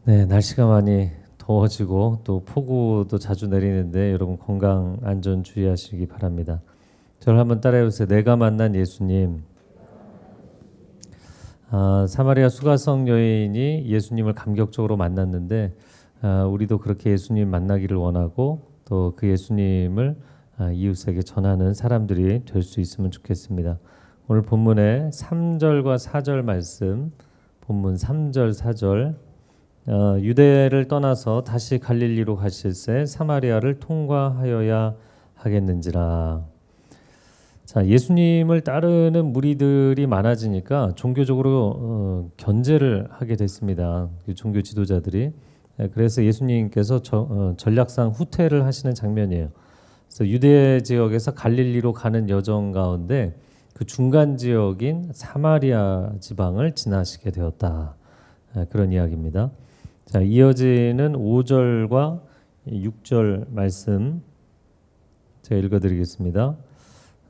네, 날씨가 많이 더워지고 또 폭우도 자주 내리는데 여러분 건강 안전 주의하시기 바랍니다. 저를 한번 따라해 보세요. 내가 만난 예수님. 사마리아 수가성 여인이 예수님을 감격적으로 만났는데 우리도 그렇게 예수님 만나기를 원하고 또 그 예수님을 이웃에게 전하는 사람들이 될 수 있으면 좋겠습니다. 오늘 본문의 3절과 4절 말씀, 본문 3절 4절 유대를 떠나서 다시 갈릴리로 가실새 사마리아를 통과하여야 하겠는지라. 자, 예수님을 따르는 무리들이 많아지니까 종교적으로 견제를 하게 됐습니다. 종교 지도자들이. 그래서 예수님께서 전략상 후퇴를 하시는 장면이에요. 그래서 유대 지역에서 갈릴리로 가는 여정 가운데 그 중간 지역인 사마리아 지방을 지나시게 되었다. 그런 이야기입니다. 자, 이어지는 5절과 6절 말씀 제가 읽어드리겠습니다.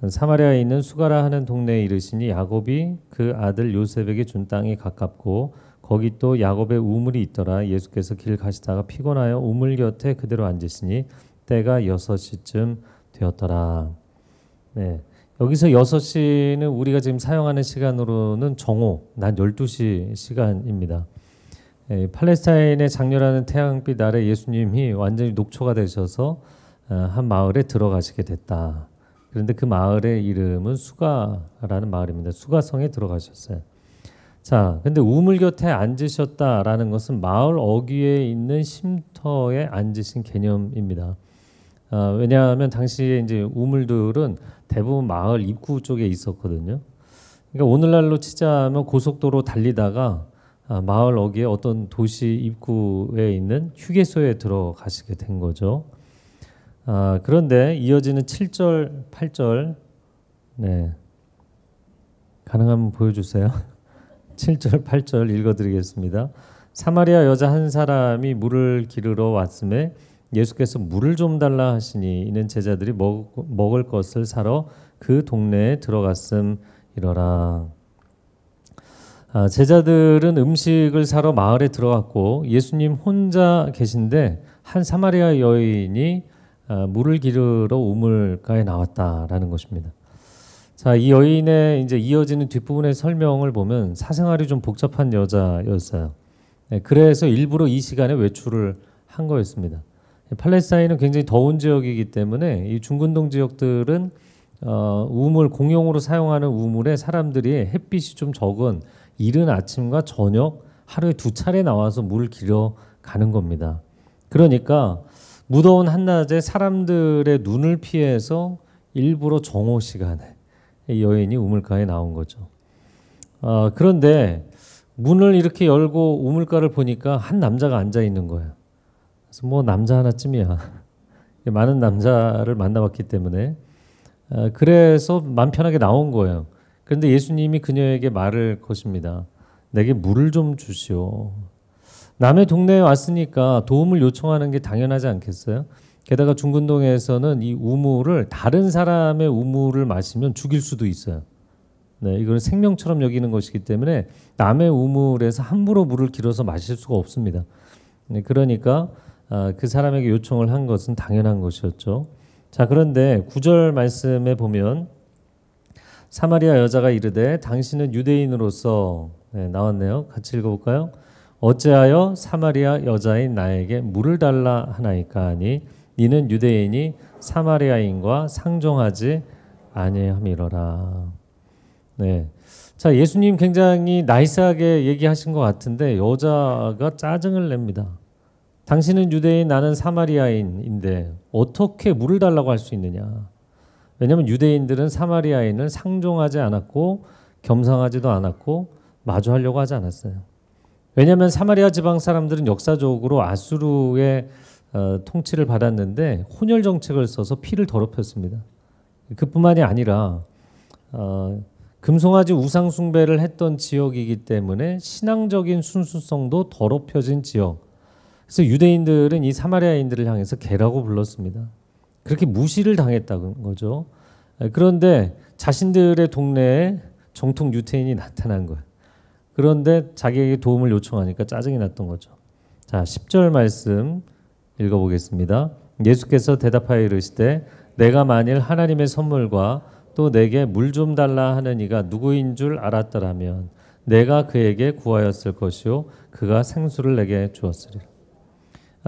사마리아에 있는 수가라 하는 동네에 이르시니 야곱이 그 아들 요셉에게 준 땅이 가깝고 거기 또 야곱의 우물이 있더라. 예수께서 길 가시다가 피곤하여 우물 곁에 그대로 앉으시니 때가 6시쯤 되었더라. 네, 여기서 6시는 우리가 지금 사용하는 시간으로는 정오, 낮 12시 시간입니다. 팔레스타인의 장렬하는 태양빛 아래 예수님이 완전히 녹초가 되셔서 한 마을에 들어가시게 됐다. 그런데 그 마을의 이름은 수가라는 마을입니다. 수가성에 들어가셨어요. 자, 근데 우물 곁에 앉으셨다라는 것은 마을 어귀에 있는 쉼터에 앉으신 개념입니다. 왜냐하면 당시에 이제 우물들은 대부분 마을 입구 쪽에 있었거든요. 그러니까 오늘날로 치자면 고속도로 달리다가 마을 어귀에 어떤 도시 입구에 있는 휴게소에 들어가시게 된 거죠. 그런데 이어지는 7절, 8절 네, 가능하면 보여주세요. 7절, 8절 읽어드리겠습니다. 사마리아 여자 한 사람이 물을 기르러 왔음에 예수께서 물을 좀 달라 하시니 이는 제자들이 먹을 것을 사러 그 동네에 들어갔음이러라. 제자들은 음식을 사러 마을에 들어갔고 예수님 혼자 계신데 한 사마리아 여인이 물을 기르러 우물가에 나왔다라는 것입니다. 자, 이 여인의 이제 이어지는 뒷부분의 설명을 보면 사생활이 좀 복잡한 여자였어요. 네, 그래서 일부러 이 시간에 외출을 한 거였습니다. 팔레스타인은 굉장히 더운 지역이기 때문에 이 중근동 지역들은 우물 공용으로 사용하는 우물에 사람들이 햇빛이 좀 적은 이른 아침과 저녁 하루에 2차례 나와서 물을 기러 가는 겁니다. 그러니까 무더운 한낮에 사람들의 눈을 피해서 일부러 정오 시간에 여인이 우물가에 나온 거죠. 그런데 문을 이렇게 열고 우물가를 보니까 한 남자가 앉아 있는 거예요. 그래서 뭐 남자 하나쯤이야. 많은 남자를 만나봤기 때문에 그래서 마음 편하게 나온 거예요. 그런데 예수님이 그녀에게 말을 거십니다. 내게 물을 좀 주시오. 남의 동네에 왔으니까 도움을 요청하는 게 당연하지 않겠어요? 게다가 중근동에서는 이 우물을 다른 사람의 우물을 마시면 죽일 수도 있어요. 네, 이걸 생명처럼 여기는 것이기 때문에 남의 우물에서 함부로 물을 길어서 마실 수가 없습니다. 네, 그러니까 그 사람에게 요청을 한 것은 당연한 것이었죠. 자, 그런데 9절 말씀에 보면 사마리아 여자가 이르되 당신은 유대인으로서 나왔네요. 같이 읽어볼까요? 어찌하여 사마리아 여자인 나에게 물을 달라 하나이까 하니 이는 유대인이 사마리아인과 상종하지 아니함이러라. 네. 자, 예수님 굉장히 나이스하게 얘기하신 것 같은데 여자가 짜증을 냅니다. 당신은 유대인, 나는 사마리아인인데 어떻게 물을 달라고 할 수 있느냐? 왜냐하면 유대인들은 사마리아인을 상종하지 않았고 겸상하지도 않았고 마주하려고 하지 않았어요. 왜냐하면 사마리아 지방 사람들은 역사적으로 아수르의 통치를 받았는데 혼혈 정책을 써서 피를 더럽혔습니다. 그뿐만이 아니라 금송아지 우상 숭배를 했던 지역이기 때문에 신앙적인 순수성도 더럽혀진 지역. 그래서 유대인들은 이 사마리아인들을 향해서 개라고 불렀습니다. 그렇게 무시를 당했다는 거죠. 그런데 자신들의 동네에 정통 유태인이 나타난 거예요. 그런데 자기에게 도움을 요청하니까 짜증이 났던 거죠. 자, 10절 말씀 읽어보겠습니다. 예수께서 대답하여 이르시되 내가 만일 하나님의 선물과 또 내게 물 좀 달라 하는 이가 누구인 줄 알았더라면 내가 그에게 구하였을 것이요 그가 생수를 내게 주었으리라.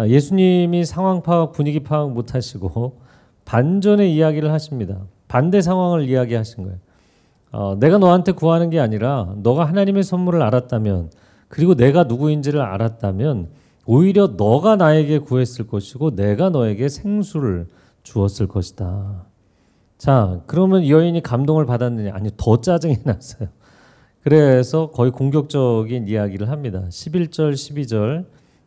예수님이 상황 파악, 분위기 파악 못하시고 반전의 이야기를 하십니다. 반대 상황을 이야기하신 거예요. 내가 너한테 구하는 게 아니라 너가 하나님의 선물을 알았다면, 그리고 내가 누구인지를 알았다면 오히려 너가 나에게 구했을 것이고 내가 너에게 생수를 주었을 것이다. 자, 그러면 이 여인이 감동을 받았느냐? 아니, 더 짜증이 났어요. 그래서 거의 공격적인 이야기를 합니다. 11절, 12절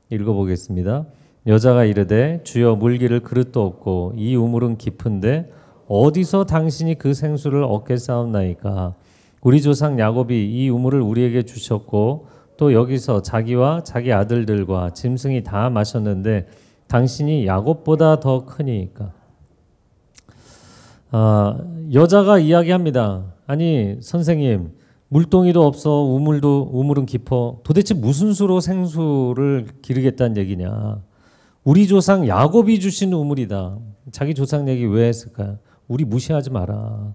읽어보겠습니다. 여자가 이르되 주여 물기를 그릇도 없고 이 우물은 깊은데 어디서 당신이 그 생수를 얻겠사옵나이까? 우리 조상 야곱이 이 우물을 우리에게 주셨고 또 여기서 자기와 자기 아들들과 짐승이 다 마셨는데 당신이 야곱보다 더 크니까. 여자가 이야기합니다. 아니 선생님, 물동이도 없어, 우물은 깊어. 도대체 무슨 수로 생수를 기르겠다는 얘기냐? 우리 조상 야곱이 주신 우물이다. 자기 조상 얘기 왜 했을까요? 우리 무시하지 마라.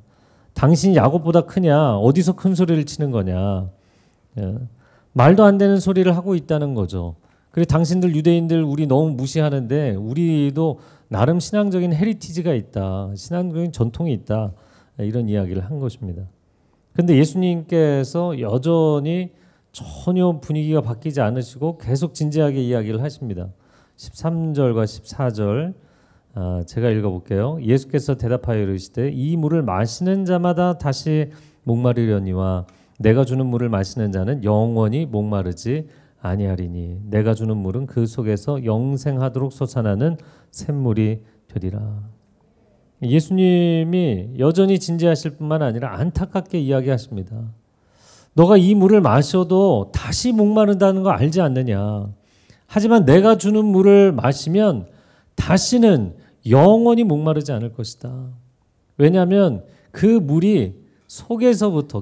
당신이 야곱보다 크냐? 어디서 큰 소리를 치는 거냐? 말도 안 되는 소리를 하고 있다는 거죠. 그리고 당신들 유대인들 우리 너무 무시하는데 우리도 나름 신앙적인 헤리티지가 있다. 신앙적인 전통이 있다. 이런 이야기를 한 것입니다. 근데 예수님께서 여전히 전혀 분위기가 바뀌지 않으시고 계속 진지하게 이야기를 하십니다. 13절과 14절 제가 읽어볼게요. 예수께서 대답하여 이르시되 이 물을 마시는 자마다 다시 목마르려니와 내가 주는 물을 마시는 자는 영원히 목마르지 아니하리니 내가 주는 물은 그 속에서 영생하도록 솟아나는 샘물이 되리라. 예수님이 여전히 진지하실 뿐만 아니라 안타깝게 이야기하십니다. 너가 이 물을 마셔도 다시 목마른다는 거 알지 않느냐? 하지만 내가 주는 물을 마시면 다시는 영원히 목마르지 않을 것이다. 왜냐하면 그 물이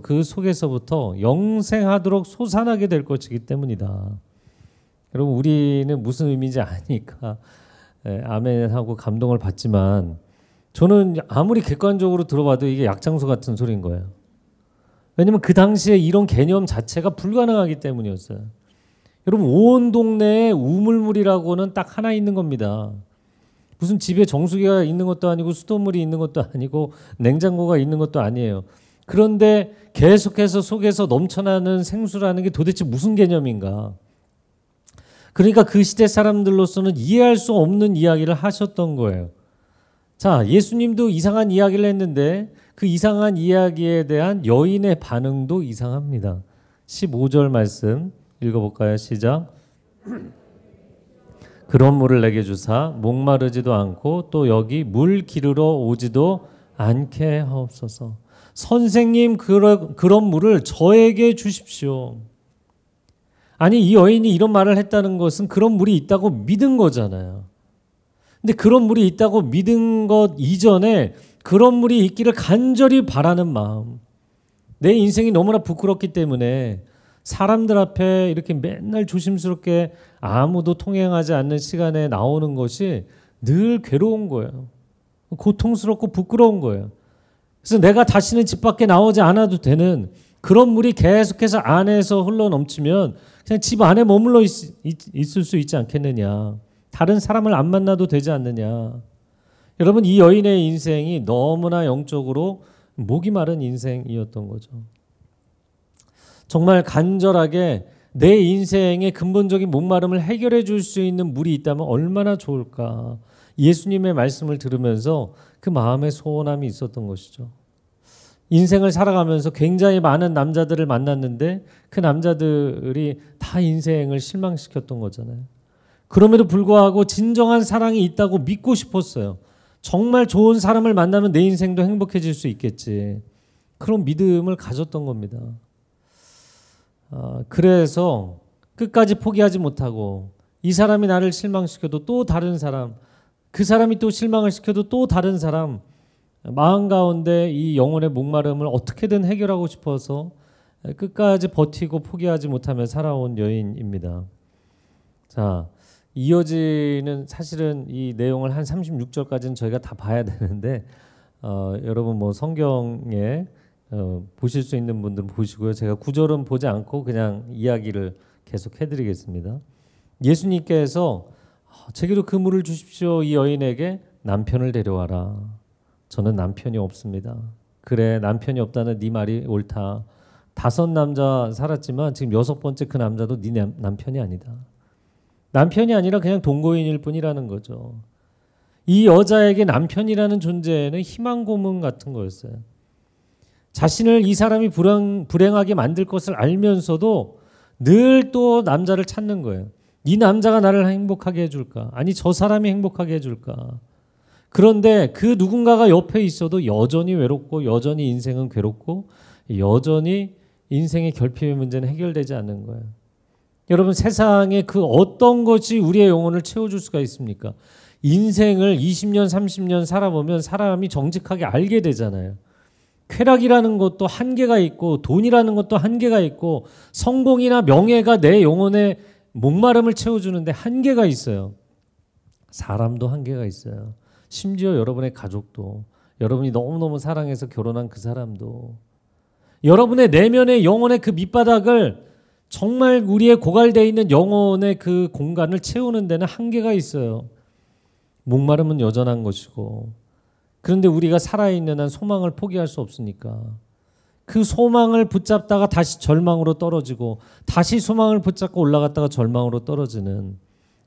그 속에서부터 영생하도록 솟아나게 될 것이기 때문이다. 여러분, 우리는 무슨 의미인지 아니까 아멘하고 감동을 받지만 저는 아무리 객관적으로 들어봐도 이게 약장수 같은 소리인 거예요. 왜냐하면 그 당시에 이런 개념 자체가 불가능하기 때문이었어요. 여러분, 온 동네에 우물물이라고는 딱 하나 있는 겁니다. 무슨 집에 정수기가 있는 것도 아니고 수돗물이 있는 것도 아니고 냉장고가 있는 것도 아니에요. 그런데 계속해서 속에서 넘쳐나는 생수라는 게 도대체 무슨 개념인가? 그러니까 그 시대 사람들로서는 이해할 수 없는 이야기를 하셨던 거예요. 자, 예수님도 이상한 이야기를 했는데 그 이상한 이야기에 대한 여인의 반응도 이상합니다. 15절 말씀 읽어볼까요? 시작. 그런 물을 내게 주사 목마르지도 않고 또 여기 물 기르러 오지도 않게 하옵소서. 선생님, 그런 물을 저에게 주십시오. 아니, 이 여인이 이런 말을 했다는 것은 그런 물이 있다고 믿은 거잖아요. 근데 그런 물이 있다고 믿은 것 이전에 그런 물이 있기를 간절히 바라는 마음, 내 인생이 너무나 부끄럽기 때문에 사람들 앞에 이렇게 맨날 조심스럽게 아무도 통행하지 않는 시간에 나오는 것이 늘 괴로운 거예요. 고통스럽고 부끄러운 거예요. 그래서 내가 다시는 집 밖에 나오지 않아도 되는 그런 물이 계속해서 안에서 흘러넘치면 그냥 집 안에 머물러 있을 수 있지 않겠느냐. 다른 사람을 안 만나도 되지 않느냐. 여러분, 이 여인의 인생이 너무나 영적으로 목이 마른 인생이었던 거죠. 정말 간절하게 내 인생의 근본적인 목마름을 해결해 줄 수 있는 물이 있다면 얼마나 좋을까. 예수님의 말씀을 들으면서 그 마음의 소원함이 있었던 것이죠. 인생을 살아가면서 굉장히 많은 남자들을 만났는데 그 남자들이 다 인생을 실망시켰던 거잖아요. 그럼에도 불구하고 진정한 사랑이 있다고 믿고 싶었어요. 정말 좋은 사람을 만나면 내 인생도 행복해질 수 있겠지. 그런 믿음을 가졌던 겁니다. 그래서 끝까지 포기하지 못하고 이 사람이 나를 실망시켜도 또 다른 사람, 그 사람이 또 실망을 시켜도 또 다른 사람, 마음 가운데 이 영혼의 목마름을 어떻게든 해결하고 싶어서 끝까지 버티고 포기하지 못하며 살아온 여인입니다. 자, 이어지는 사실은 이 내용을 한 36절까지는 저희가 다 봐야 되는데 여러분 뭐 성경에 보실 수 있는 분들은 보시고요. 제가 구절은 보지 않고 그냥 이야기를 계속 해드리겠습니다. 예수님께서 제게로 그물을 주십시오. 이 여인에게 남편을 데려와라. 저는 남편이 없습니다. 그래, 남편이 없다는 네 말이 옳다. 5 남자 살았지만 지금 6번째 그 남자도 네 남편이 아니다. 남편이 아니라 그냥 동거인일 뿐이라는 거죠. 이 여자에게 남편이라는 존재는 희망 고문 같은 거였어요. 자신을 이 사람이 불행하게 만들 것을 알면서도 늘 또 남자를 찾는 거예요. 이 남자가 나를 행복하게 해줄까? 아니 저 사람이 행복하게 해줄까? 그런데 그 누군가가 옆에 있어도 여전히 외롭고 여전히 인생은 괴롭고 여전히 인생의 결핍의 문제는 해결되지 않는 거예요. 여러분 세상에 그 어떤 것이 우리의 영혼을 채워줄 수가 있습니까? 인생을 20년 30년 살아보면 사람이 정직하게 알게 되잖아요. 쾌락이라는 것도 한계가 있고 돈이라는 것도 한계가 있고 성공이나 명예가 내 영혼의 목마름을 채워주는데 한계가 있어요. 사람도 한계가 있어요. 심지어 여러분의 가족도, 여러분이 너무너무 사랑해서 결혼한 그 사람도, 여러분의 내면의 영혼의 그 밑바닥을 정말 우리의 고갈되어 있는 영혼의 그 공간을 채우는 데는 한계가 있어요. 목마름은 여전한 것이고, 그런데 우리가 살아있는 한 소망을 포기할 수 없으니까 그 소망을 붙잡다가 다시 절망으로 떨어지고 다시 소망을 붙잡고 올라갔다가 절망으로 떨어지는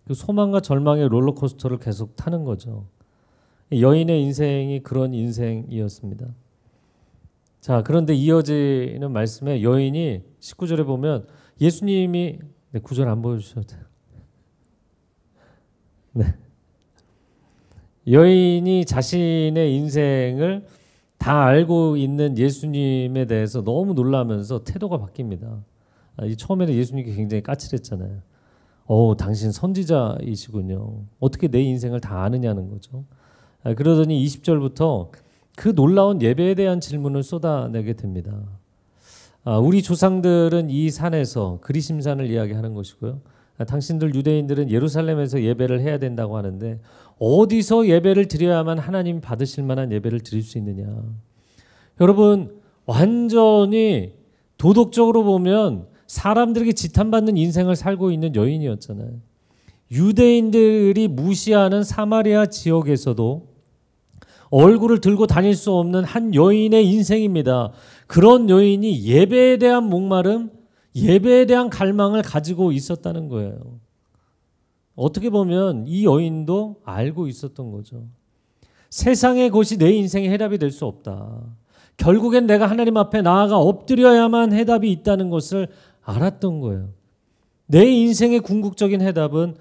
그 소망과 절망의 롤러코스터를 계속 타는 거죠. 여인의 인생이 그런 인생이었습니다. 자, 그런데 이어지는 말씀에 여인이 19절에 보면 예수님이 9절 안 보여주셔도 돼요. 네. 여인이 자신의 인생을 다 알고 있는 예수님에 대해서 너무 놀라면서 태도가 바뀝니다. 처음에는 예수님께 굉장히 까칠했잖아요. 당신 선지자이시군요. 어떻게 내 인생을 다 아느냐는 거죠. 그러더니 20절부터 그 놀라운 예배에 대한 질문을 쏟아내게 됩니다. 우리 조상들은 이 산에서 그리심산을 이야기하는 것이고요. 당신들 유대인들은 예루살렘에서 예배를 해야 된다고 하는데 어디서 예배를 드려야만 하나님 받으실 만한 예배를 드릴 수 있느냐. 여러분 완전히 도덕적으로 보면 사람들에게 지탄받는 인생을 살고 있는 여인이었잖아요. 유대인들이 무시하는 사마리아 지역에서도 얼굴을 들고 다닐 수 없는 한 여인의 인생입니다. 그런 여인이 예배에 대한 목마름, 예배에 대한 갈망을 가지고 있었다는 거예요. 어떻게 보면 이 여인도 알고 있었던 거죠. 세상의 것이 내 인생의 해답이 될 수 없다. 결국엔 내가 하나님 앞에 나아가 엎드려야만 해답이 있다는 것을 알았던 거예요. 내 인생의 궁극적인 해답은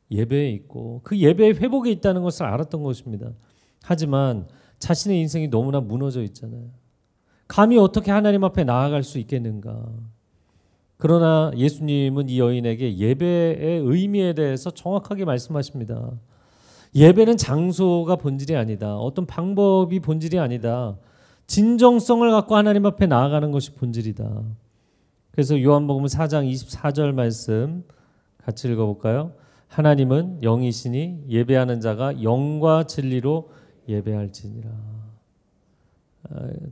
예배에 있고 그 예배의 회복에 있다는 것을 알았던 것입니다. 하지만 자신의 인생이 너무나 무너져 있잖아요. 감히 어떻게 하나님 앞에 나아갈 수 있겠는가. 그러나 예수님은 이 여인에게 예배의 의미에 대해서 정확하게 말씀하십니다. 예배는 장소가 본질이 아니다. 어떤 방법이 본질이 아니다. 진정성을 갖고 하나님 앞에 나아가는 것이 본질이다. 그래서 요한복음 4장 24절 말씀 같이 읽어볼까요? 하나님은 영이시니 예배하는 자가 영과 진리로 예배할지니라.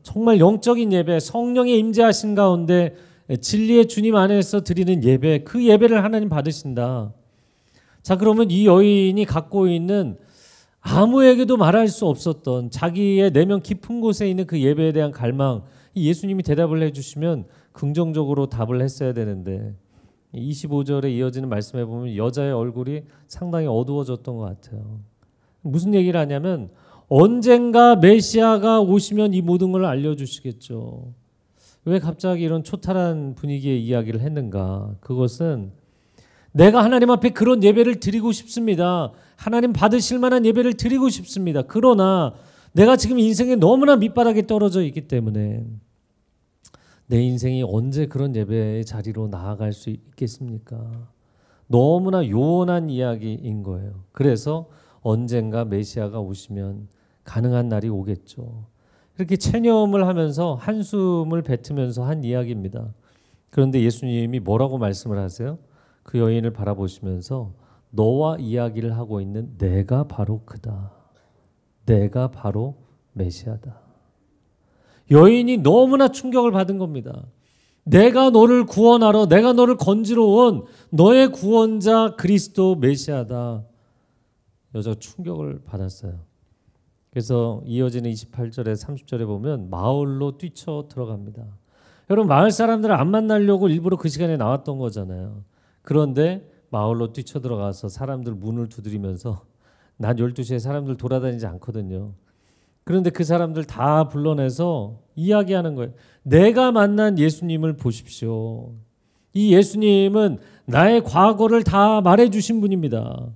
정말 영적인 예배, 성령의 임재하신 가운데 진리의 주님 안에서 드리는 예배, 그 예배를 하나님 받으신다. 자, 그러면 이 여인이 갖고 있는 아무에게도 말할 수 없었던 자기의 내면 깊은 곳에 있는 그 예배에 대한 갈망, 예수님이 대답을 해주시면 긍정적으로 답을 했어야 되는데 25절에 이어지는 말씀에 보면 여자의 얼굴이 상당히 어두워졌던 것 같아요. 무슨 얘기를 하냐면 언젠가 메시아가 오시면 이 모든 걸 알려주시겠죠. 왜 갑자기 이런 초탈한 분위기의 이야기를 했는가? 그것은 내가 하나님 앞에 그런 예배를 드리고 싶습니다. 하나님 받으실 만한 예배를 드리고 싶습니다. 그러나 내가 지금 인생에 너무나 밑바닥에 떨어져 있기 때문에 내 인생이 언제 그런 예배의 자리로 나아갈 수 있겠습니까? 너무나 요원한 이야기인 거예요. 그래서 언젠가 메시아가 오시면 가능한 날이 오겠죠. 이렇게 체념을 하면서 한숨을 뱉으면서 한 이야기입니다. 그런데 예수님이 뭐라고 말씀을 하세요? 그 여인을 바라보시면서 너와 이야기를 하고 있는 내가 바로 그다. 내가 바로 메시아다. 여인이 너무나 충격을 받은 겁니다. 내가 너를 구원하러, 내가 너를 건지러 온 너의 구원자 그리스도 메시아다. 여자가 충격을 받았어요. 그래서 이어지는 28절에 30절에 보면 마을로 뛰쳐 들어갑니다. 여러분, 마을 사람들을 안 만나려고 일부러 그 시간에 나왔던 거잖아요. 그런데 마을로 뛰쳐 들어가서 사람들 문을 두드리면서 낮 12시에 사람들 돌아다니지 않거든요. 그런데 그 사람들 다 불러내서 이야기하는 거예요. 내가 만난 예수님을 보십시오. 이 예수님은 나의 과거를 다 말해주신 분입니다.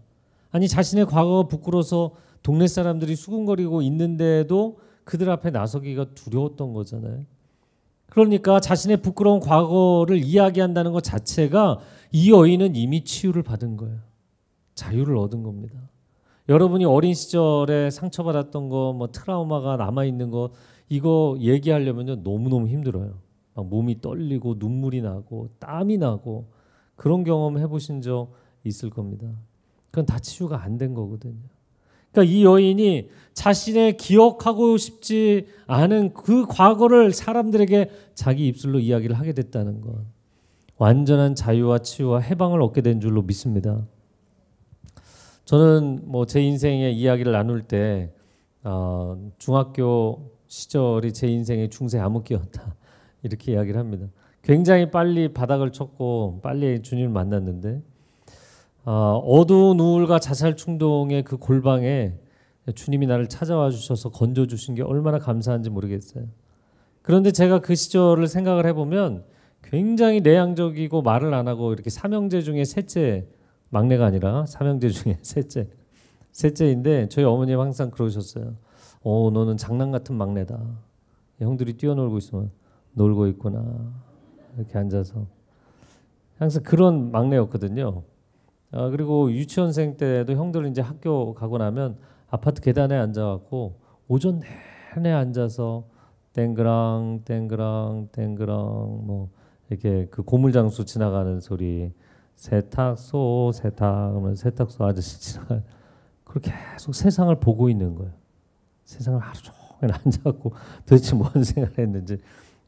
아니, 자신의 과거가 부끄러워서 동네 사람들이 수군거리고 있는데도 그들 앞에 나서기가 두려웠던 거잖아요. 그러니까 자신의 부끄러운 과거를 이야기한다는 것 자체가 이 여인은 이미 치유를 받은 거예요. 자유를 얻은 겁니다. 여러분이 어린 시절에 상처받았던 거, 뭐 트라우마가 남아있는 거, 이거 얘기하려면 너무너무 힘들어요. 막 몸이 떨리고 눈물이 나고 땀이 나고 그런 경험 해보신 적 있을 겁니다. 그건 다 치유가 안 된 거거든요. 그러니까 이 여인이 자신의 기억하고 싶지 않은 그 과거를 사람들에게 자기 입술로 이야기를 하게 됐다는 것. 완전한 자유와 치유와 해방을 얻게 된 줄로 믿습니다. 저는 뭐 제 인생의 이야기를 나눌 때 중학교 시절이 제 인생의 중세 암흑기였다 이렇게 이야기를 합니다. 굉장히 빨리 바닥을 쳤고 빨리 주님을 만났는데 어두운 우울과 자살 충동의 그 골방에 주님이 나를 찾아와 주셔서 건져주신 게 얼마나 감사한지 모르겠어요. 그런데 제가 그 시절을 생각을 해보면 굉장히 내향적이고 말을 안 하고 이렇게 삼형제 중에 셋째, 막내가 아니라 삼형제 중에 셋째인데 저희 어머님 항상 그러셨어요. 너는 장난 같은 막내다. 형들이 뛰어놀고 있으면 놀고 있구나. 이렇게 앉아서 항상 그런 막내였거든요. 그리고 유치원생 때도 형들은 이제 학교 가고 나면 아파트 계단에 앉아갖고 오전 내내 앉아서 땡그랑 땡그랑 땡그랑 뭐 이렇게 그 고물장수 지나가는 소리, 세탁소 하면 세탁소 아저씨 지나가 그렇게 계속 세상을 보고 있는 거예요. 세상을 하루 종일 앉아갖고 도대체 뭔 생각을 했는지.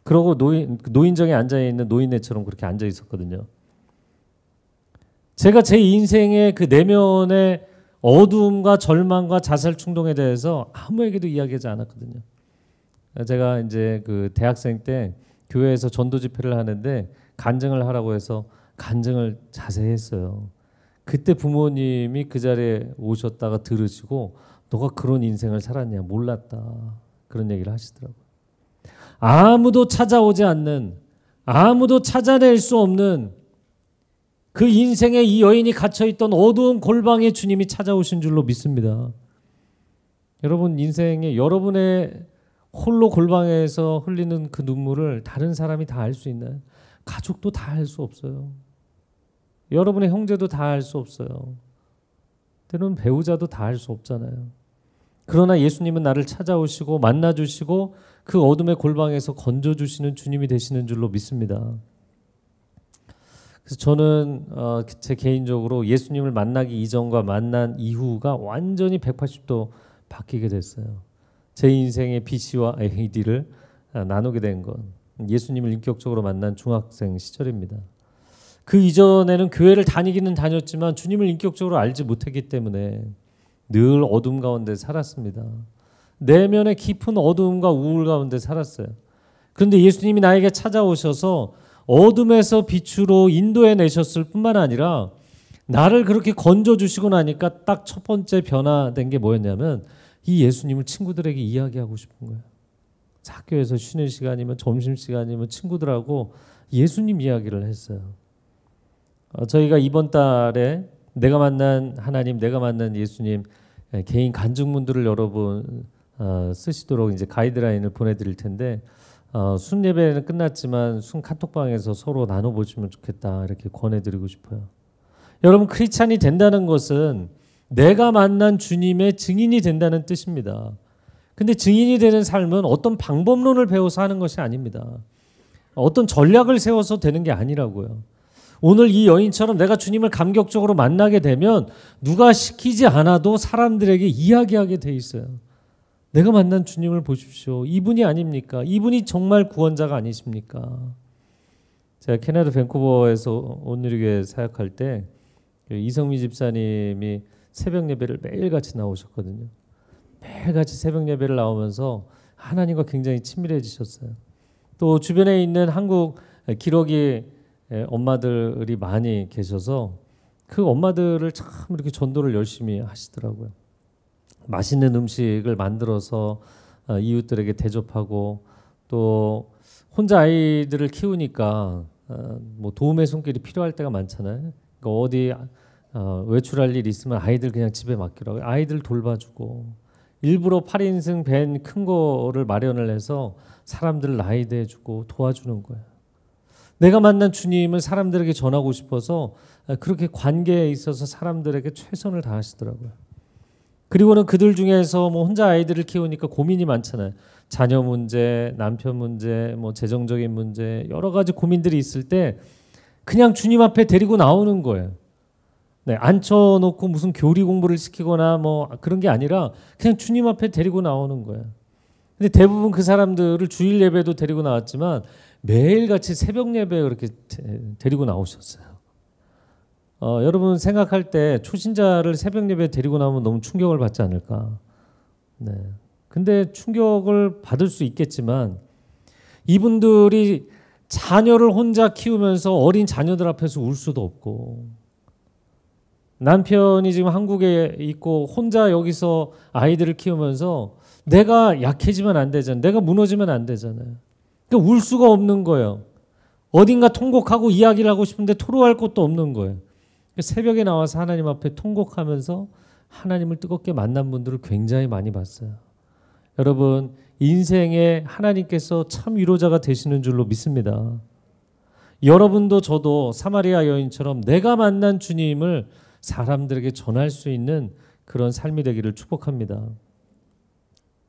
그러고 노인정에 앉아있는 노인네처럼 그렇게 앉아 있었거든요. 제가 제 인생의 그 내면의 어두움과 절망과 자살 충동에 대해서 아무에게도 이야기하지 않았거든요. 제가 이제 그 대학생 때 교회에서 전도 집회를 하는데 간증을 하라고 해서 간증을 자세히 했어요. 그때 부모님이 그 자리에 오셨다가 들으시고 너가 그런 인생을 살았냐 몰랐다 그런 얘기를 하시더라고요. 아무도 찾아오지 않는, 아무도 찾아낼 수 없는 그 인생에 이 여인이 갇혀있던 어두운 골방에 주님이 찾아오신 줄로 믿습니다. 여러분 인생에 여러분의 홀로 골방에서 흘리는 그 눈물을 다른 사람이 다 알 수 있나요? 가족도 다 알 수 없어요. 여러분의 형제도 다 알 수 없어요. 때로는 배우자도 다 알 수 없잖아요. 그러나 예수님은 나를 찾아오시고 만나주시고 그 어둠의 골방에서 건져주시는 주님이 되시는 줄로 믿습니다. 그래서 저는 제 개인적으로 예수님을 만나기 이전과 만난 이후가 완전히 180도 바뀌게 됐어요. 제 인생의 BC와 AD를 나누게 된 건 예수님을 인격적으로 만난 중학생 시절입니다. 그 이전에는 교회를 다니기는 다녔지만 주님을 인격적으로 알지 못했기 때문에 늘 어둠 가운데 살았습니다. 내면의 깊은 어두움과 우울 가운데 살았어요. 그런데 예수님이 나에게 찾아오셔서 어둠에서 빛으로 인도해 내셨을 뿐만 아니라 나를 그렇게 건져주시고 나니까 딱 첫 번째 변화된 게 뭐였냐면 이 예수님을 친구들에게 이야기하고 싶은 거예요. 학교에서 쉬는 시간이면 점심시간이면 친구들하고 예수님 이야기를 했어요. 저희가 이번 달에 내가 만난 하나님, 내가 만난 예수님 개인 간증문들을 여러분 쓰시도록 이제 가이드라인을 보내드릴 텐데 순 예배는 끝났지만 순 카톡방에서 서로 나눠보시면 좋겠다 이렇게 권해드리고 싶어요. 여러분 크리스찬이 된다는 것은 내가 만난 주님의 증인이 된다는 뜻입니다. 근데 증인이 되는 삶은 어떤 방법론을 배워서 하는 것이 아닙니다. 어떤 전략을 세워서 되는 게 아니라고요. 오늘 이 여인처럼 내가 주님을 감격적으로 만나게 되면 누가 시키지 않아도 사람들에게 이야기하게 돼 있어요. 내가 만난 주님을 보십시오. 이분이 아닙니까? 이분이 정말 구원자가 아니십니까? 제가 캐나다 밴쿠버에서 온누리교회 사역할 때 이성미 집사님이 새벽 예배를 매일같이 나오셨거든요. 매일같이 새벽 예배를 나오면서 하나님과 굉장히 친밀해지셨어요. 또 주변에 있는 한국 기러기 엄마들이 많이 계셔서 그 엄마들을 참 이렇게 전도를 열심히 하시더라고요. 맛있는 음식을 만들어서 이웃들에게 대접하고 또 혼자 아이들을 키우니까 뭐 도움의 손길이 필요할 때가 많잖아요. 그러니까 어디 외출할 일 있으면 아이들 그냥 집에 맡기라고 아이들 돌봐주고 일부러 8인승 밴 큰 거를 마련을 해서 사람들을 라이드 해주고 도와주는 거예요. 내가 만난 주님을 사람들에게 전하고 싶어서 그렇게 관계에 있어서 사람들에게 최선을 다하시더라고요. 그리고는 그들 중에서 뭐 혼자 아이들을 키우니까 고민이 많잖아요. 자녀 문제, 남편 문제, 뭐 재정적인 문제 여러 가지 고민들이 있을 때 그냥 주님 앞에 데리고 나오는 거예요. 네, 앉혀놓고 무슨 교리 공부를 시키거나 뭐 그런 게 아니라 그냥 주님 앞에 데리고 나오는 거예요. 근데 대부분 그 사람들을 주일 예배도 데리고 나왔지만 매일같이 새벽 예배에 그렇게 데리고 나오셨어요. 여러분 생각할 때 초신자를 새벽 예배에 데리고 나오면 너무 충격을 받지 않을까? 네. 근데 충격을 받을 수 있겠지만 이분들이 자녀를 혼자 키우면서 어린 자녀들 앞에서 울 수도 없고 남편이 지금 한국에 있고 혼자 여기서 아이들을 키우면서 내가 약해지면 안 되잖아요. 내가 무너지면 안 되잖아요. 그러니까 울 수가 없는 거예요. 어딘가 통곡하고 이야기를 하고 싶은데 토로할 곳도 없는 거예요. 새벽에 나와서 하나님 앞에 통곡하면서 하나님을 뜨겁게 만난 분들을 굉장히 많이 봤어요. 여러분 인생에 하나님께서 참 위로자가 되시는 줄로 믿습니다. 여러분도 저도 사마리아 여인처럼 내가 만난 주님을 사람들에게 전할 수 있는 그런 삶이 되기를 축복합니다.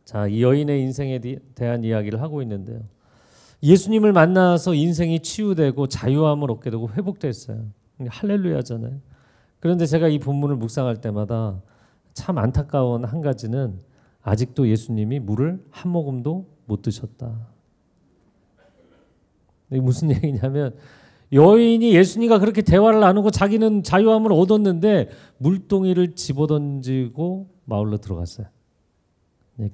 자, 이 여인의 인생에 대한 이야기를 하고 있는데요. 예수님을 만나서 인생이 치유되고 자유함을 얻게 되고 회복됐어요. 할렐루야잖아요. 그런데 제가 이 본문을 묵상할 때마다 참 안타까운 한 가지는 아직도 예수님이 물을 한 모금도 못 드셨다. 이게 무슨 얘기냐면 여인이 예수님과 그렇게 대화를 나누고 자기는 자유함을 얻었는데 물동이를 집어던지고 마을로 들어갔어요.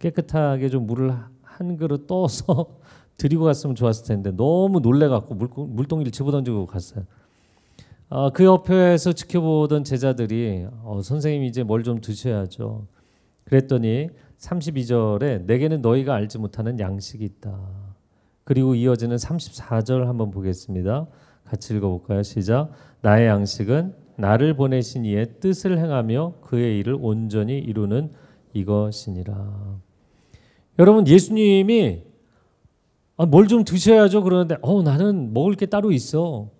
깨끗하게 좀 물을 한 그릇 떠서 드리고 갔으면 좋았을 텐데 너무 놀래갖고 물동이를 집어던지고 갔어요. 그 옆에서 지켜보던 제자들이 선생님 이제 뭘 좀 드셔야죠. 그랬더니 32절에 내게는 너희가 알지 못하는 양식이 있다. 그리고 이어지는 34절 한번 보겠습니다. 같이 읽어볼까요? 시작. 나의 양식은 나를 보내신 이의 뜻을 행하며 그의 일을 온전히 이루는 이것이니라. 여러분 예수님이 뭘 좀 드셔야죠. 그러는데 나는 먹을 게 따로 있어.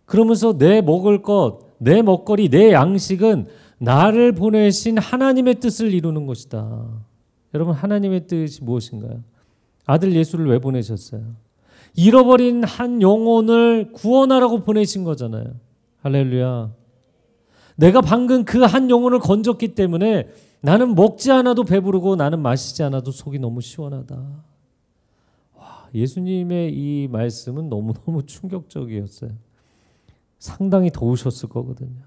그러면서 내 먹을 것, 내 먹거리, 내 양식은 나를 보내신 하나님의 뜻을 이루는 것이다. 여러분 하나님의 뜻이 무엇인가요? 아들 예수를 왜 보내셨어요? 잃어버린 한 영혼을 구원하라고 보내신 거잖아요. 할렐루야. 내가 방금 그 한 영혼을 건졌기 때문에 나는 먹지 않아도 배부르고 나는 마시지 않아도 속이 너무 시원하다. 와, 예수님의 이 말씀은 너무너무 충격적이었어요. 상당히 더우셨을 거거든요.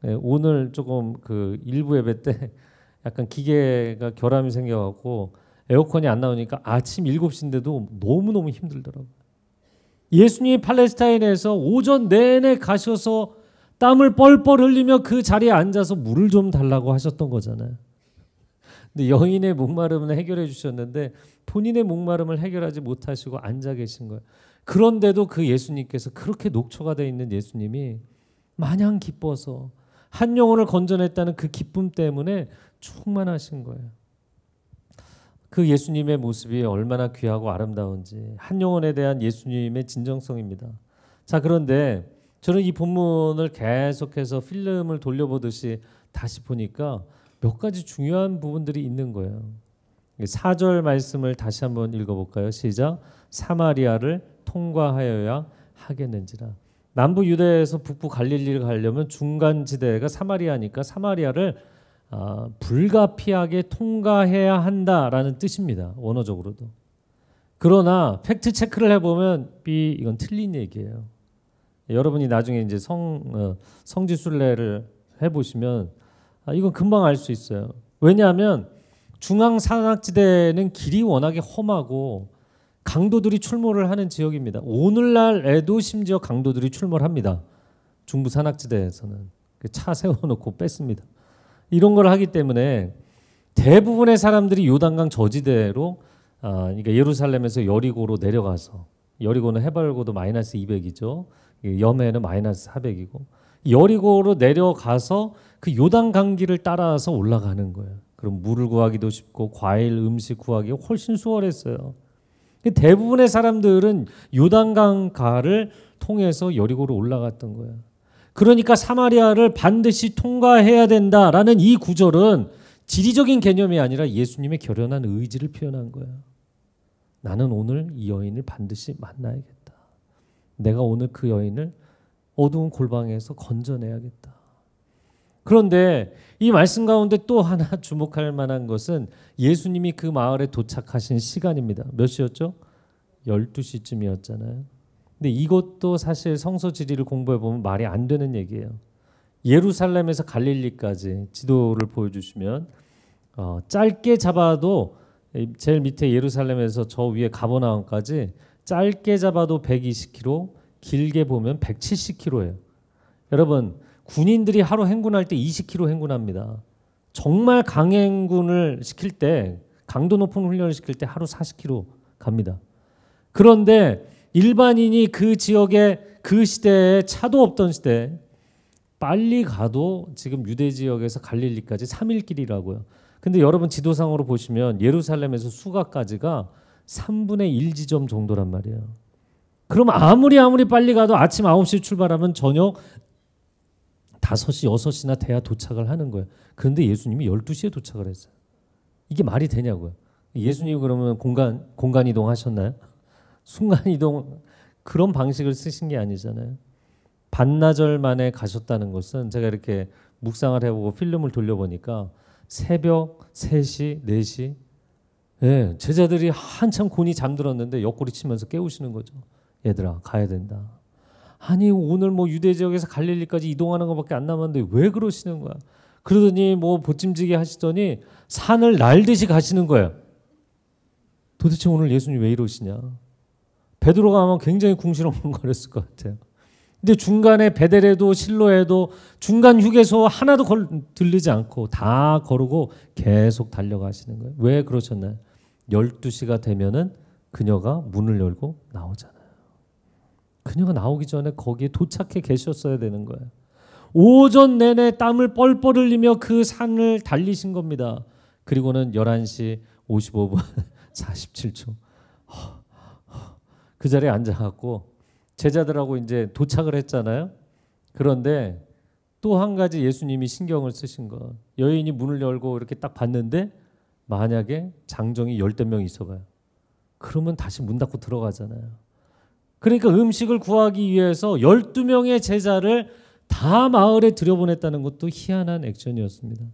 네, 오늘 조금 그 일부 예배 때 약간 기계가 결함이 생겨갖고 에어컨이 안 나오니까 아침 7시인데도 너무너무 힘들더라고요. 예수님이 팔레스타인에서 오전 내내 가셔서 땀을 뻘뻘 흘리며 그 자리에 앉아서 물을 좀 달라고 하셨던 거잖아요. 근데 여인의 목마름은 해결해 주셨는데 본인의 목마름을 해결하지 못하시고 앉아 계신 거예요. 그런데도 그 예수님께서 그렇게 녹초가 되어 있는 예수님이 마냥 기뻐서 한 영혼을 건져냈다는 그 기쁨 때문에 충만하신 거예요. 그 예수님의 모습이 얼마나 귀하고 아름다운지 한 영혼에 대한 예수님의 진정성입니다. 자, 그런데 저는 이 본문을 계속해서 필름을 돌려보듯이 다시 보니까 몇 가지 중요한 부분들이 있는 거예요. 4절 말씀을 다시 한번 읽어볼까요? 시작. 사마리아를 통과하여야 하겠는지라. 남부 유대에서 북부 갈릴리를 가려면 중간 지대가 사마리아니까 사마리아를 불가피하게 통과해야 한다라는 뜻입니다. 원어적으로도. 그러나 팩트 체크를 해보면 이건 틀린 얘기예요. 여러분이 나중에 이제 성지순례를 해보시면 이건 금방 알 수 있어요. 왜냐하면 중앙 산악지대는 길이 워낙에 험하고 강도들이 출몰을 하는 지역입니다. 오늘날에도 심지어 강도들이 출몰합니다. 중부 산악지대에서는 차 세워놓고 뺐습니다. 이런 걸 하기 때문에 대부분의 사람들이 요단강 저지대로 그러니까 예루살렘에서 여리고로 내려가서 여리고는 해발고도 마이너스 200이죠. 염해는 마이너스 400이고 여리고로 내려가서 그 요단강길을 따라서 올라가는 거예요. 그럼 물을 구하기도 쉽고 과일, 음식 구하기가 훨씬 수월했어요. 대부분의 사람들은 요단강가를 통해서 여리고로 올라갔던 거예요. 그러니까 사마리아를 반드시 통과해야 된다라는 이 구절은 지리적인 개념이 아니라 예수님의 결연한 의지를 표현한 거예요. 나는 오늘 이 여인을 반드시 만나야겠다. 내가 오늘 그 여인을 어두운 골방에서 건져내야겠다. 그런데 이 말씀 가운데 또 하나 주목할 만한 것은 예수님이 그 마을에 도착하신 시간입니다. 몇 시였죠? 12시쯤이었잖아요. 근데 이것도 사실 성서 지리를 공부해 보면 말이 안 되는 얘기예요. 예루살렘에서 갈릴리까지 지도를 보여주시면 짧게 잡아도 제일 밑에 예루살렘에서 저 위에 가버나움까지 짧게 잡아도 120km, 길게 보면 170km예요. 여러분 군인들이 하루 행군할 때 20km 행군합니다. 정말 강행군을 시킬 때 강도 높은 훈련을 시킬 때 하루 40km 갑니다. 그런데 일반인이 그 지역에 그 시대에 차도 없던 시대에 빨리 가도 지금 유대 지역에서 갈릴리까지 3일 길이라고요. 근데 여러분 지도상으로 보시면 예루살렘에서 수가까지가 3분의 1 지점 정도란 말이에요. 그럼 아무리 빨리 가도 아침 9시에 출발하면 저녁 5시, 6시나 돼야 도착을 하는 거예요. 그런데 예수님이 12시에 도착을 했어요. 이게 말이 되냐고요. 예수님이 그러면 공간 이동하셨나요? 순간 이동 그런 방식을 쓰신 게 아니잖아요. 반나절 만에 가셨다는 것은 제가 이렇게 묵상을 해보고 필름을 돌려보니까 새벽 3시, 4시 예, 제자들이 한참 곤히 잠들었는데 옆구리 치면서 깨우시는 거죠. 얘들아 가야 된다. 아니 오늘 뭐 유대 지역에서 갈릴리까지 이동하는 것밖에 안 남았는데 왜 그러시는 거야? 그러더니 뭐 보찜지게 하시더니 산을 날듯이 가시는 거예요. 도대체 오늘 예수님 왜 이러시냐? 베드로가 아마 굉장히 궁시렁거렸을 것 같아요. 근데 중간에 베델에도 실로에도 중간 휴게소 하나도 들르지 않고 다 거르고 계속 달려가시는 거예요. 왜 그러셨나요? 12시가 되면은 그녀가 문을 열고 나오잖아요. 그녀가 나오기 전에 거기에 도착해 계셨어야 되는 거예요. 오전 내내 땀을 뻘뻘 흘리며 그 산을 달리신 겁니다. 그리고는 11시 55분 47초 그 자리에 앉아갖고 제자들하고 이제 도착을 했잖아요. 그런데 또 한 가지 예수님이 신경을 쓰신 거 여인이 문을 열고 이렇게 딱 봤는데 만약에 장정이 10명 있어봐요. 그러면 다시 문 닫고 들어가잖아요. 그러니까 음식을 구하기 위해서 12명의 제자를 다 마을에 들여보냈다는 것도 희한한 액션이었습니다.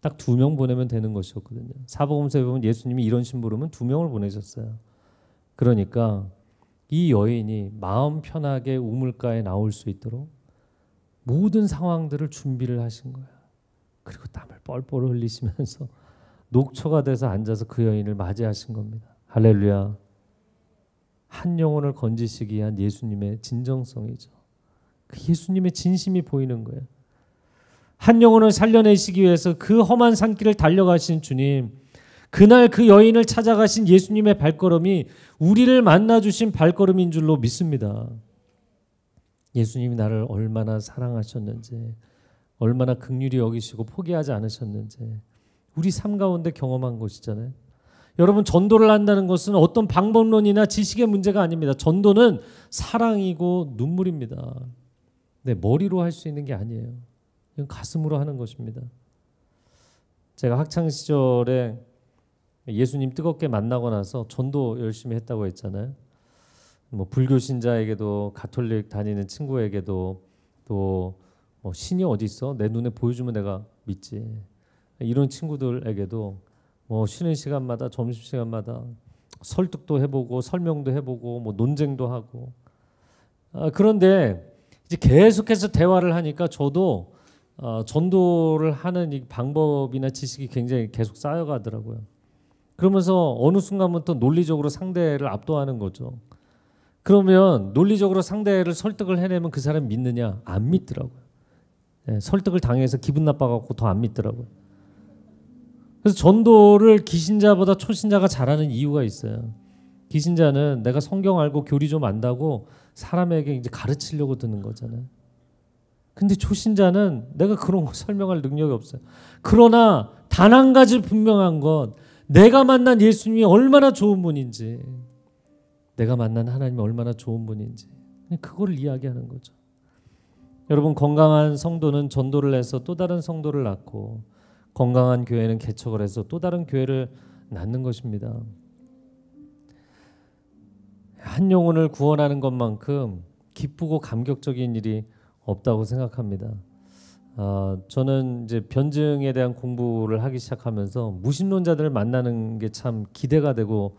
딱 2명 보내면 되는 것이었거든요. 사복음서에 보면 예수님이 이런 심부름은 2명을 보내셨어요. 그러니까 이 여인이 마음 편하게 우물가에 나올 수 있도록 모든 상황들을 준비를 하신 거예요. 그리고 땀을 뻘뻘 흘리시면서 녹초가 돼서 앉아서 그 여인을 맞이하신 겁니다. 할렐루야. 한 영혼을 건지시기 위한 예수님의 진정성이죠. 그 예수님의 진심이 보이는 거예요. 한 영혼을 살려내시기 위해서 그 험한 산길을 달려가신 주님, 그날 그 여인을 찾아가신 예수님의 발걸음이 우리를 만나주신 발걸음인 줄로 믿습니다. 예수님이 나를 얼마나 사랑하셨는지, 얼마나 긍휼히 여기시고 포기하지 않으셨는지 우리 삶 가운데 경험한 것이잖아요. 여러분 전도를 한다는 것은 어떤 방법론이나 지식의 문제가 아닙니다. 전도는 사랑이고 눈물입니다. 네, 머리로 할 수 있는 게 아니에요. 이건 가슴으로 하는 것입니다. 제가 학창 시절에 예수님 뜨겁게 만나고 나서 전도 열심히 했다고 했잖아요. 뭐 불교 신자에게도 가톨릭 다니는 친구에게도 또 뭐 신이 어디 있어? 내 눈에 보여주면 내가 믿지. 이런 친구들에게도 뭐 쉬는 시간마다 점심 시간마다 설득도 해보고 설명도 해보고 뭐 논쟁도 하고 그런데 이제 계속해서 대화를 하니까 저도 전도를 하는 이 방법이나 지식이 굉장히 계속 쌓여가더라고요. 그러면서 어느 순간부터 논리적으로 상대를 압도하는 거죠. 그러면 논리적으로 상대를 설득을 해내면 그 사람이 믿느냐? 안 믿더라고요. 설득을 당해서 기분 나빠갖고 더 안 믿더라고요. 그래서 전도를 기신자보다 초신자가 잘하는 이유가 있어요. 기신자는 내가 성경 알고 교리 좀 안다고 사람에게 이제 가르치려고 드는 거잖아요. 근데 초신자는 내가 그런 거 설명할 능력이 없어요. 그러나 단 한 가지 분명한 건 내가 만난 예수님이 얼마나 좋은 분인지, 내가 만난 하나님이 얼마나 좋은 분인지 그걸 이야기하는 거죠. 여러분, 건강한 성도는 전도를 해서 또 다른 성도를 낳고 건강한 교회는 개척을 해서 또 다른 교회를 낳는 것입니다. 한 영혼을 구원하는 것만큼 기쁘고 감격적인 일이 없다고 생각합니다. 저는 이제 변증에 대한 공부를 하기 시작하면서 무신론자들을 만나는 게 참 기대가 되고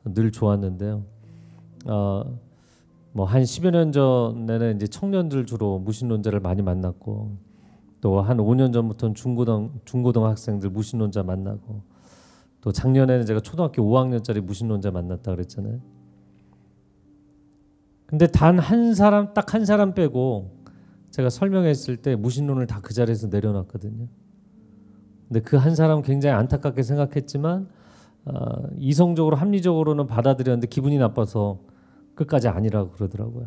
늘 좋았는데요. 뭐 한 10여 년 전에는 이제 청년들 주로 무신론자를 많이 만났고, 또 한 5년 전부터는 중고등 학생들 무신론자 만나고, 또 작년에는 제가 초등학교 5학년짜리 무신론자 만났다 그랬잖아요. 근데 단 한 사람, 딱 한 사람 빼고 제가 설명했을 때 무신론을 다 그 자리에서 내려놨거든요. 근데 그 한 사람 굉장히 안타깝게 생각했지만 이성적으로 합리적으로는 받아들였는데 기분이 나빠서 끝까지 아니라고 그러더라고요.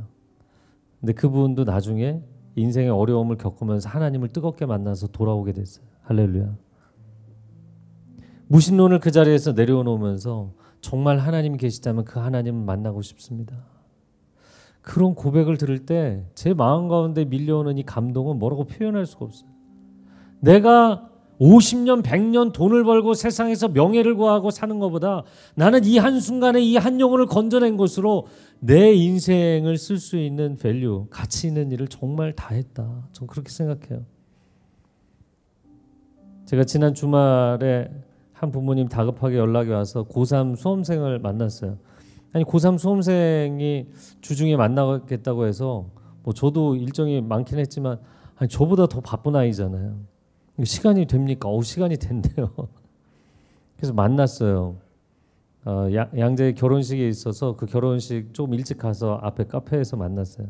근데 그분도 나중에 인생의 어려움을 겪으면서 하나님을 뜨겁게 만나서 돌아오게 됐어요. 할렐루야. 무신론을 그 자리에서 내려놓으면서 정말 하나님이 계시다면 그 하나님을 만나고 싶습니다. 그런 고백을 들을 때 제 마음 가운데 밀려오는 이 감동은 뭐라고 표현할 수가 없어요. 내가 50년, 100년 돈을 벌고 세상에서 명예를 구하고 사는 것보다 나는 이 한순간에 이 한 영혼을 건져낸 것으로 내 인생을 쓸 수 있는 밸류, 가치 있는 일을 정말 다 했다. 전 그렇게 생각해요. 제가 지난 주말에 한 부모님 다급하게 연락이 와서 고3 수험생을 만났어요. 아니, 고3 수험생이 주중에 만나겠다고 해서 뭐 저도 일정이 많긴 했지만 아니, 저보다 더 바쁜 아이잖아요. 시간이 됩니까? 시간이 된대요. 그래서 만났어요. 양재 결혼식에 있어서 그 결혼식 좀 일찍 가서 앞에 카페에서 만났어요.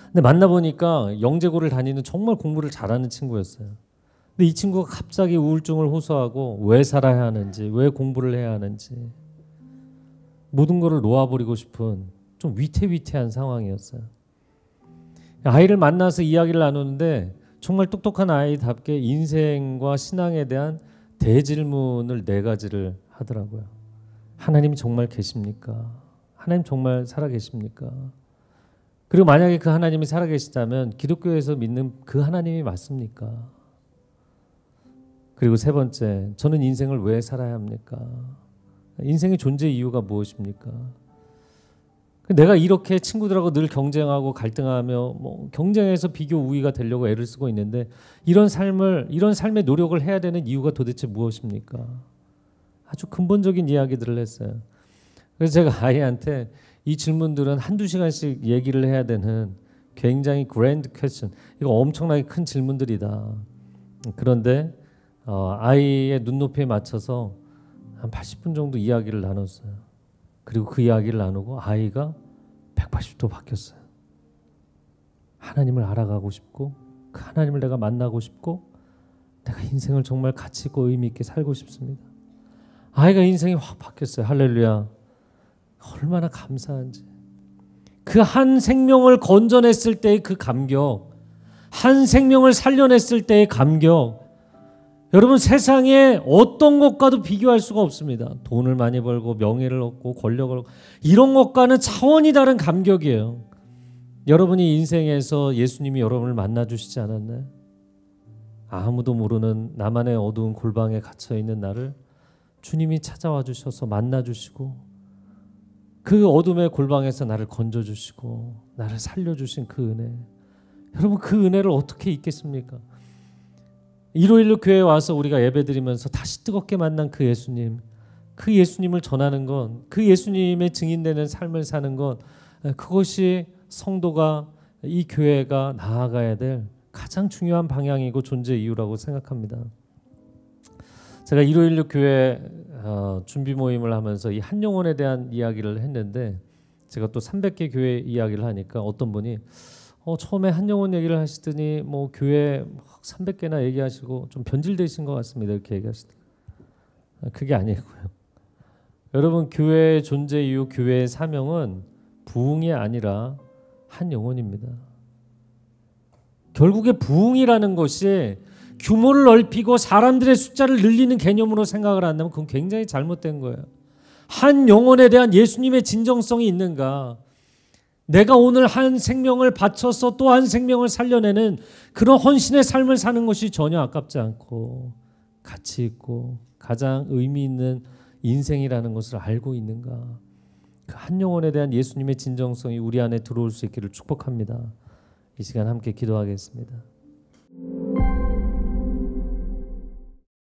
근데 만나보니까 영재고를 다니는 정말 공부를 잘하는 친구였어요. 근데 이 친구가 갑자기 우울증을 호소하고 왜 살아야 하는지, 왜 공부를 해야 하는지 모든 것을 놓아버리고 싶은 좀 위태위태한 상황이었어요. 아이를 만나서 이야기를 나누는데 정말 똑똑한 아이답게 인생과 신앙에 대한 대질문을 4가지를 하더라고요. 하나님이 정말 계십니까? 하나님 정말 살아계십니까? 그리고 만약에 그 하나님이 살아계시다면 기독교에서 믿는 그 하나님이 맞습니까? 그리고 3번째, 저는 인생을 왜 살아야 합니까? 인생의 존재 이유가 무엇입니까? 내가 이렇게 친구들하고 늘 경쟁하고 갈등하며 뭐 경쟁해서 비교 우위가 되려고 애를 쓰고 있는데 이런 삶의 노력을 해야 되는 이유가 도대체 무엇입니까? 아주 근본적인 이야기들을 했어요. 그래서 제가 아이한테 이 질문들은 한두 시간씩 얘기를 해야 되는 굉장히 그랜드 퀘스천, 이거 엄청나게 큰 질문들이다. 그런데 아이의 눈높이에 맞춰서 한 80분 정도 이야기를 나눴어요. 그리고 그 이야기를 나누고 아이가 180도 바뀌었어요. 하나님을 알아가고 싶고 그 하나님을 내가 만나고 싶고 내가 인생을 정말 가치 있고 의미 있게 살고 싶습니다. 아이가 인생이 확 바뀌었어요. 할렐루야. 얼마나 감사한지. 그 한 생명을 건져냈을 때의 그 감격, 한 생명을 살려냈을 때의 감격, 여러분 세상에 어떤 것과도 비교할 수가 없습니다. 돈을 많이 벌고 명예를 얻고 권력을 얻고 이런 것과는 차원이 다른 감격이에요. 여러분이 인생에서 예수님이 여러분을 만나주시지 않았나요? 아무도 모르는 나만의 어두운 골방에 갇혀있는 나를 주님이 찾아와 주셔서 만나주시고 그 어둠의 골방에서 나를 건져주시고 나를 살려주신 그 은혜, 여러분 그 은혜를 어떻게 잊겠습니까? 일요일로 교회에 와서 우리가 예배드리면서 다시 뜨겁게 만난 그 예수님, 그 예수님을 전하는 건, 그 예수님의 증인되는 삶을 사는 것, 그것이 성도가, 이 교회가 나아가야 될 가장 중요한 방향이고 존재 이유라고 생각합니다. 제가 일요일로 교회 준비 모임을 하면서 이 한 영혼에 대한 이야기를 했는데, 제가 또 300개 교회 이야기를 하니까 어떤 분이 처음에 한 영혼 얘기를 하시더니 뭐 교회 300개나 얘기하시고 좀 변질되신 것 같습니다, 이렇게 얘기하시더라고요. 그게 아니고요. 여러분, 교회의 존재 이유, 교회의 사명은 부흥이 아니라 한 영혼입니다. 결국에 부흥이라는 것이 규모를 넓히고 사람들의 숫자를 늘리는 개념으로 생각을 한다면 그건 굉장히 잘못된 거예요. 한 영혼에 대한 예수님의 진정성이 있는가? 내가 오늘 한 생명을 바쳐서 또 한 생명을 살려내는 그런 헌신의 삶을 사는 것이 전혀 아깝지 않고 가치 있고 가장 의미 있는 인생이라는 것을 알고 있는가? 그 한 영혼에 대한 예수님의 진정성이 우리 안에 들어올 수 있기를 축복합니다. 이 시간 함께 기도하겠습니다.